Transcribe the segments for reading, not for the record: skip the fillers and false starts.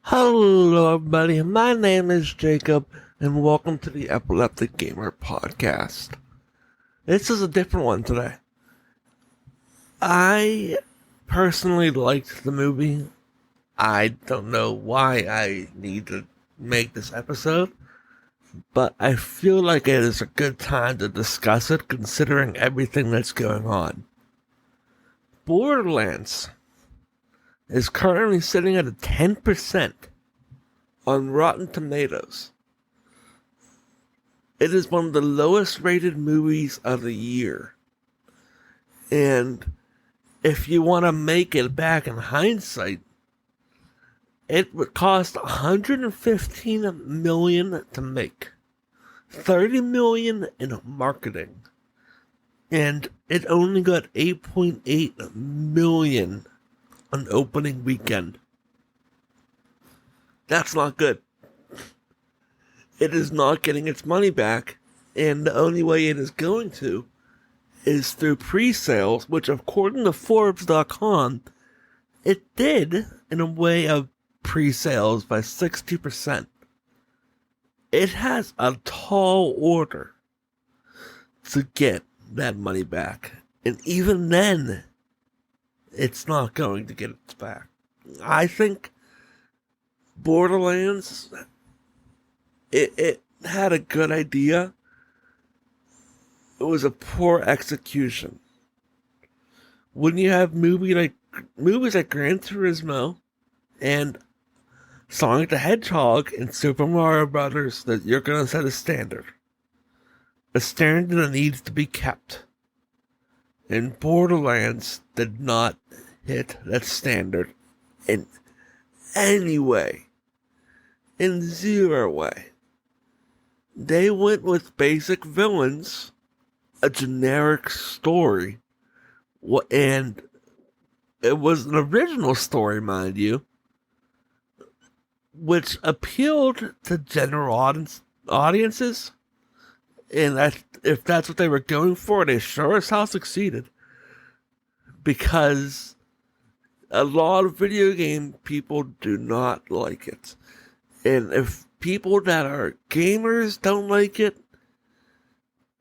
Hello, everybody. My name is Jacob, and welcome to the Epileptic Gamer podcast. This is a different one today. I personally liked the movie. I don't know why I need to make this episode, but I feel like it is a good time to discuss it considering everything that's going on. Borderlands is currently sitting at a 10% on Rotten Tomatoes. It is one of the lowest rated movies of the year. And if you want to make it back in hindsight, it would cost $115 million to make, $30 million in marketing, and it only got $8.8 million on opening weekend. That's not good. It is not getting its money back, and the only way it is going to is through pre-sales, which according to Forbes.com, it did in a way of pre-sales by 60%. It has a tall order to get that money back, and even then, it's not going to get it back. I think Borderlands, it had a good idea. It was a poor execution. When you have movies like Gran Turismo and Sonic the Hedgehog and Super Mario Brothers, that you're going to set a standard. A standard that needs to be kept. And Borderlands did not hit that standard in any way. In zero way. They went with basic villains, a generic story, and it was an original story, mind you, which appealed to general audiences. And if that's what they were going for, they sure as hell succeeded. Because a lot of video game people do not like it. And if people that are gamers don't like it,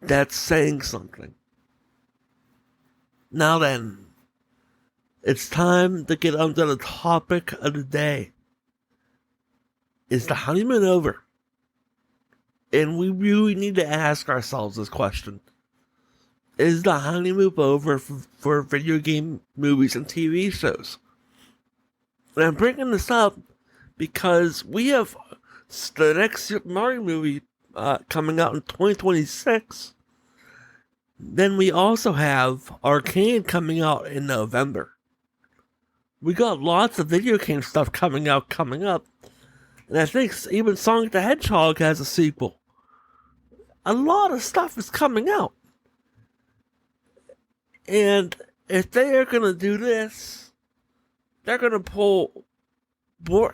that's saying something. Now then, it's time to get onto the topic of the day. Is the honeymoon over? And we really need to ask ourselves this question. Is the honeymoon over for video game movies and TV shows? And I'm bringing this up because we have the next Super Mario movie coming out in 2026. Then we also have Arcane coming out in November. We got lots of video game stuff coming up. And I think even Sonic the Hedgehog has a sequel. A lot of stuff is coming out. And if they are going to do this, they're going to pull...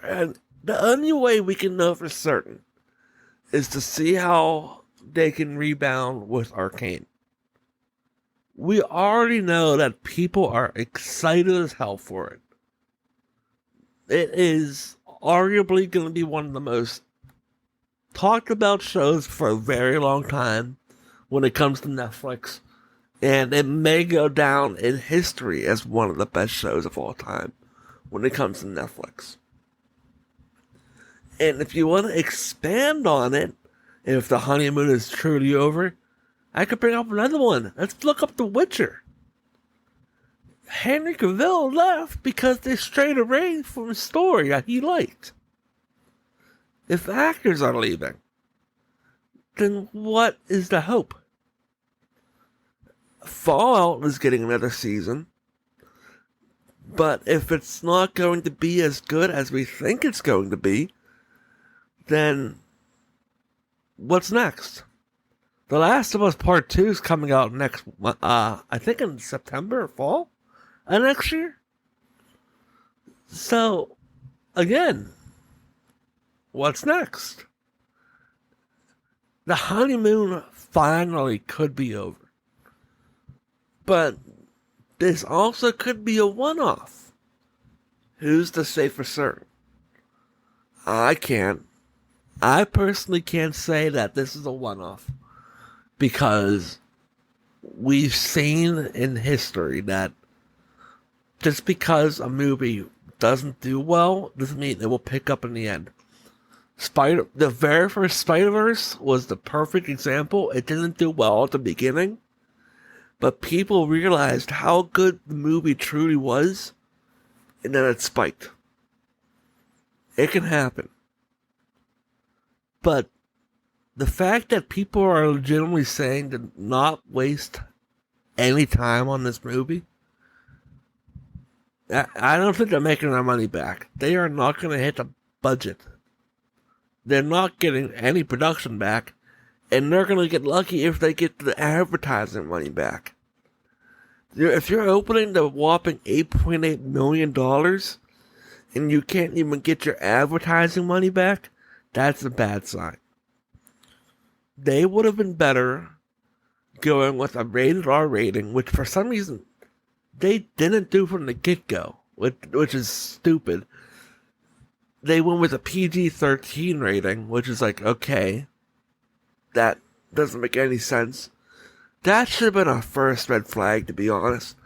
And the only way we can know for certain is to see how they can rebound with Arcane. We already know that people are excited as hell for it. It is arguably going to be one of the most talked about shows for a very long time when it comes to Netflix. And it may go down in history as one of the best shows of all time when it comes to Netflix. And if you want to expand on it, if the honeymoon is truly over, I could bring up another one. Let's look up The Witcher. Henry Cavill left because they strayed away from a story that he liked. If actors are leaving, then what is the hope? Fallout is getting another season, but if it's not going to be as good as we think it's going to be, then what's next? The Last of Us Part 2 is coming out next, I think in September or fall of next year. So, again, what's next? The honeymoon finally could be over. But this also could be a one-off. Who's to say for certain? I can't. I personally can't say that this is a one-off because we've seen in history that just because a movie doesn't do well doesn't mean it will pick up in the end. The very first Spider-Verse was the perfect example. It didn't do well at the beginning, but people realized how good the movie truly was, and then it spiked. It can happen. But the fact that people are legitimately saying to not waste any time on this movie, I don't think they're making their money back. They are not going to hit the budget. They're not getting any production back, and they're going to get lucky if they get the advertising money back. If you're opening the whopping $8.8 million and you can't even get your advertising money back, that's a bad sign. They would have been better going with a rated R rating, which for some reason they didn't do from the get-go, which is stupid. They went with a PG-13 rating, which is like, okay, that doesn't make any sense. That should have been our first red flag, to be honest.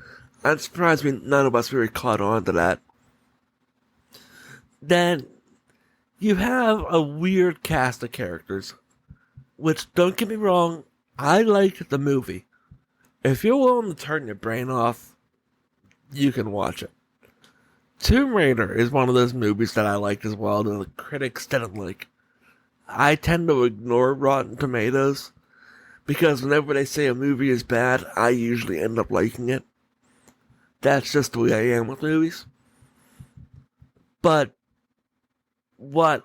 I'm surprised none of us really caught on to that. Then, you have a weird cast of characters, which, don't get me wrong, I liked the movie. If you're willing to turn your brain off, you can watch it. Tomb Raider is one of those movies that I liked as well that the critics didn't like. I tend to ignore Rotten Tomatoes because whenever they say a movie is bad, I usually end up liking it. That's just the way I am with movies. But what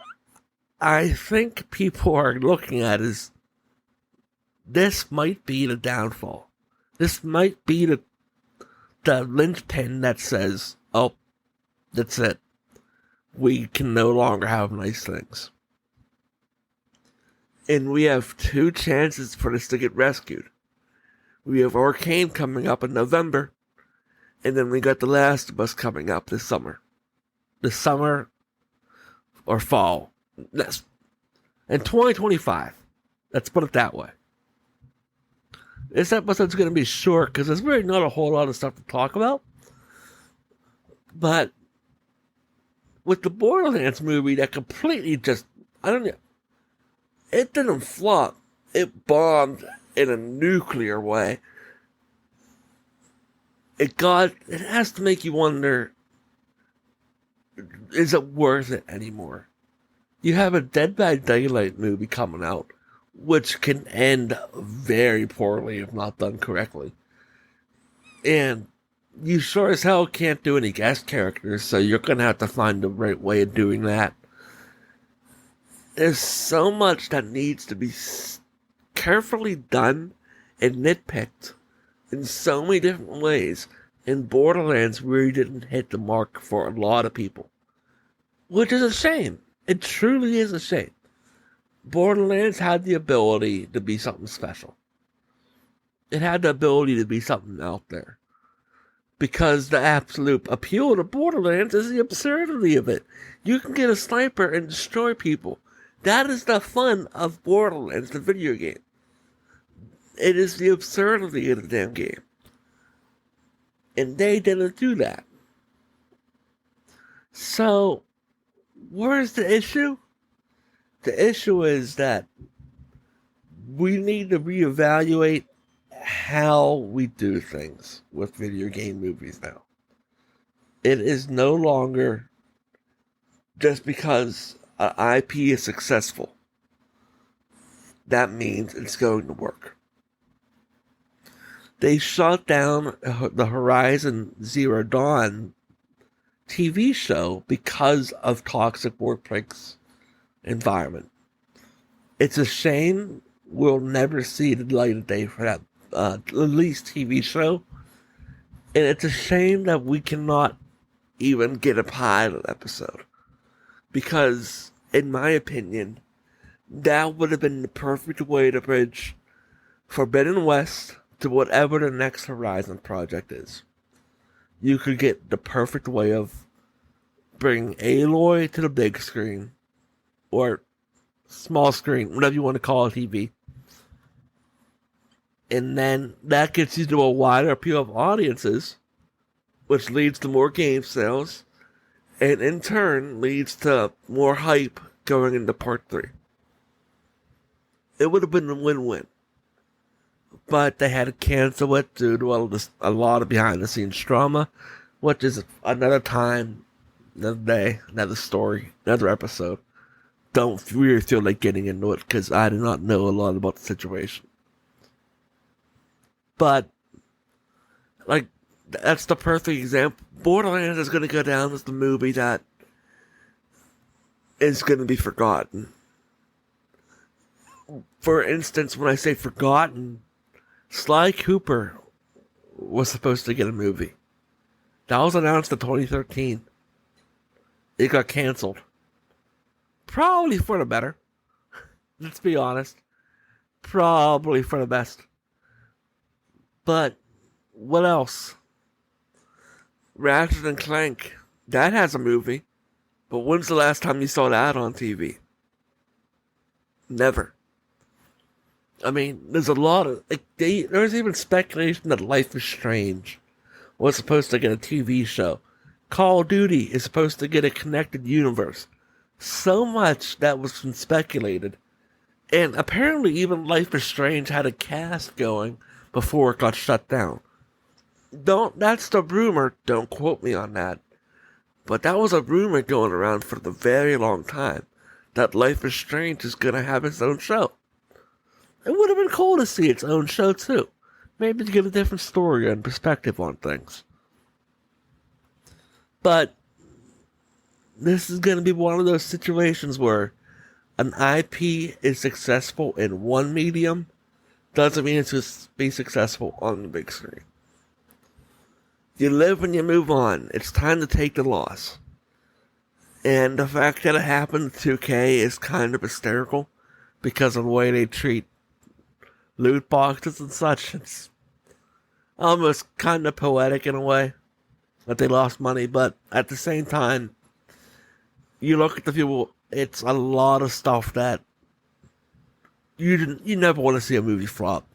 I think people are looking at is this might be the downfall. This might be the linchpin that says, oh, that's it. We can no longer have nice things. And we have two chances for this to get rescued. We have Arcane coming up in November, and then we got The Last of Us coming up this summer. This summer or fall. Yes. In 2025. Let's put it that way. This episode's going to be short because there's really not a whole lot of stuff to talk about. But with the Borderlands movie that completely just, I don't know, it didn't flop. It bombed in a nuclear way. It has to make you wonder, is it worth it anymore? You have a Dead by Daylight movie coming out, which can end very poorly if not done correctly. And you sure as hell can't do any guest characters, so you're going to have to find the right way of doing that. There's so much that needs to be carefully done and nitpicked in so many different ways. And Borderlands really didn't hit the mark for a lot of people. Which is a shame. It truly is a shame. Borderlands had the ability to be something special. It had the ability to be something out there. Because the absolute appeal to Borderlands is the absurdity of it. You can get a sniper and destroy people. That is the fun of Borderlands, the video game. It is the absurdity of the damn game. And they didn't do that. So, where's the issue? The issue is that we need to reevaluate how we do things with video game movies now. It is no longer just because an IP is successful. That means it's going to work. They shut down the Horizon Zero Dawn TV show because of toxic workplace environment. It's a shame we'll never see the light of day for that released TV show. And it's a shame that we cannot even get a pilot episode. Because, in my opinion, that would have been the perfect way to bridge Forbidden West to whatever the next Horizon project is. You could get the perfect way of bringing Aloy to the big screen or small screen, whatever you want to call a TV. And then that gets you to a wider appeal of audiences, which leads to more game sales, and in turn leads to more hype going into part 3. It would have been a win-win. But they had to cancel it due to a lot of behind-the-scenes drama, which is another time, another day, another story, another episode. Don't really feel like getting into it because I do not know a lot about the situation. But, like, that's the perfect example. Borderlands is going to go down as the movie that is going to be forgotten. For instance, when I say forgotten, Sly Cooper was supposed to get a movie. That was announced in 2013. It got canceled. Probably for the better. Let's be honest. Probably for the best. But, what else? Ratchet and Clank. That has a movie. But when's the last time you saw that on TV? Never. I mean, there's a lot of... there's even speculation that Life is Strange was supposed to get a TV show. Call of Duty is supposed to get a connected universe. So much that was been speculated. And apparently even Life is Strange had a cast going before it got shut down. That's the rumor, don't quote me on that. But that was a rumor going around for a very long time, that Life is Strange is gonna have its own show. It would have been cool to see its own show too. Maybe to get a different story and perspective on things. But this is gonna be one of those situations where an IP is successful in one medium doesn't mean it's to be successful on the big screen. You live and you move on. It's time to take the loss. And the fact that it happened to 2K is kind of hysterical because of the way they treat loot boxes and such. It's almost kind of poetic in a way that they lost money, but at the same time, you look at the people, it's a lot of stuff that you never want to see a movie flop.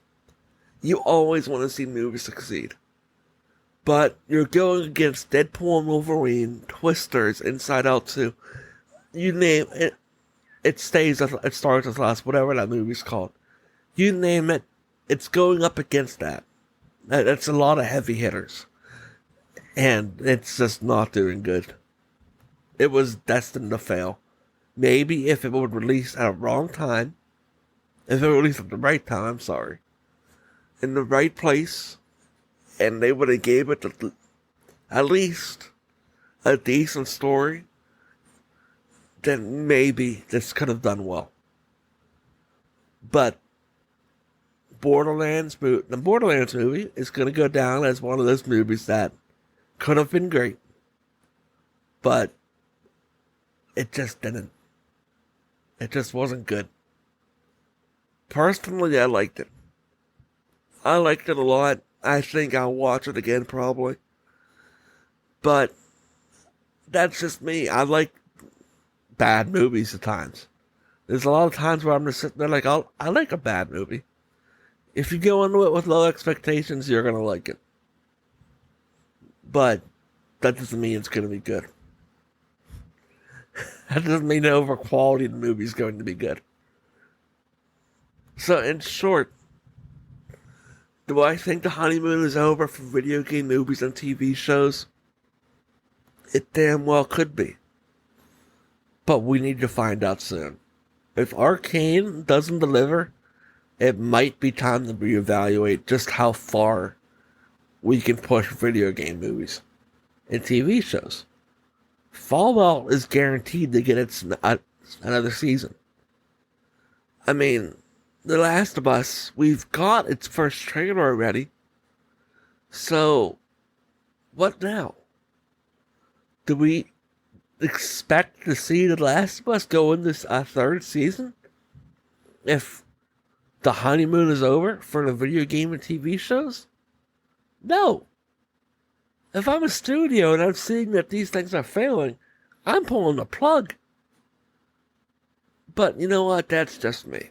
You always want to see movies succeed. But you're going against Deadpool and Wolverine, Twisters, Inside Out 2. You name it. It starts as last, whatever that movie's called. You name it, it's going up against that. That's a lot of heavy hitters. And it's just not doing good. It was destined to fail. Maybe if it would release at a wrong time, if it would release at the right time, in the right place, and they would have gave it at least a decent story, then maybe this could have done well. But the Borderlands movie is going to go down as one of those movies that could have been great, but it just didn't. It just wasn't good. Personally, I liked it. I liked it a lot. I think I'll watch it again probably. But that's just me. I like bad movies at times. There's a lot of times where I'm just sitting there like, I like a bad movie. If you go into it with low expectations, you're going to like it. But that doesn't mean it's going to be good. That doesn't mean the overall quality of the movie is going to be good. So, in short, do I think the honeymoon is over for video game movies and TV shows? It damn well could be. But we need to find out soon. If Arcane doesn't deliver, it might be time to reevaluate just how far we can push video game movies and TV shows. Fallout is guaranteed to get its another season. I mean, The Last of Us, we've got its first trailer already. So, what now? Do we expect to see The Last of Us go into a third season? If the honeymoon is over for the video game and TV shows? No. If I'm a studio and I'm seeing that these things are failing, I'm pulling the plug. But you know what? That's just me.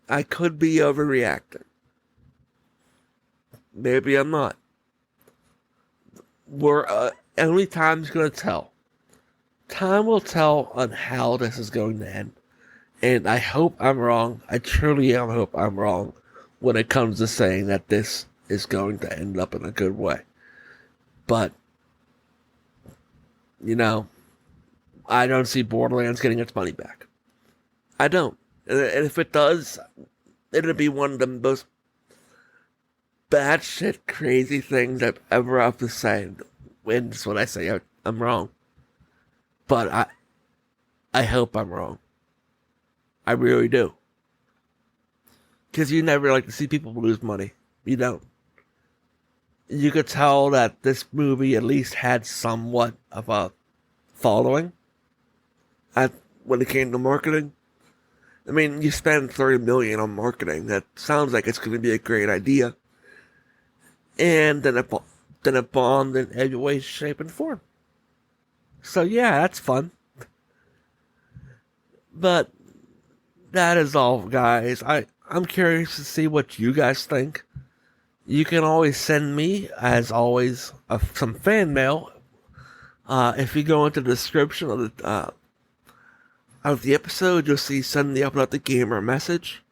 I could be overreacting. Maybe I'm not. Only time's gonna tell. Time will tell on how this is going to end. And I hope I'm wrong. I truly hope I'm wrong when it comes to saying that this is going to end up in a good way. But, you know, I don't see Borderlands getting its money back. I don't. And if it does, it'll be one of the most batshit crazy things I've ever have to say. And that's what I say. I'm wrong. But I hope I'm wrong. I really do. Because you never like to see people lose money. You don't. You could tell that this movie at least had somewhat of a following when it came to marketing. I mean, you spend $30 million on marketing. That sounds like it's going to be a great idea. And then it bombed in every way, shape, and form. So yeah, that's fun. But that is all, guys. I'm curious to see what you guys think. You can always send me, as always, some fan mail. If you go into the description of the episode, you'll see Send the Epileptic Gamer a message.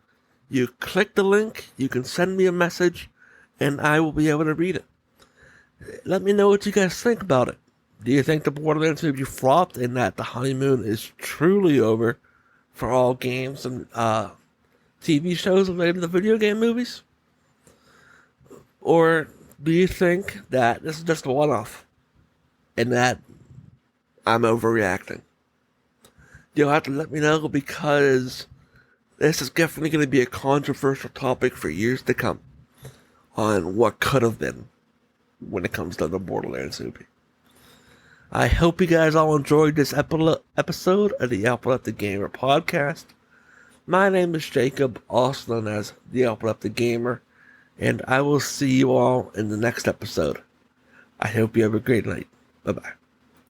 You click the link, you can send me a message, and I will be able to read it. Let me know what you guys think about it. Do you think the Borderlands movie flopped and that the honeymoon is truly over for all games and TV shows related to video game movies? Or do you think that this is just a one-off and that I'm overreacting? You'll have to let me know, because this is definitely going to be a controversial topic for years to come on what could have been when it comes to the Borderlands movie. I hope you guys all enjoyed this episode of the Epileptic Gamer podcast. My name is Jacob, also known as the Epileptic Gamer, and I will see you all in the next episode. I hope you have a great night. Bye-bye.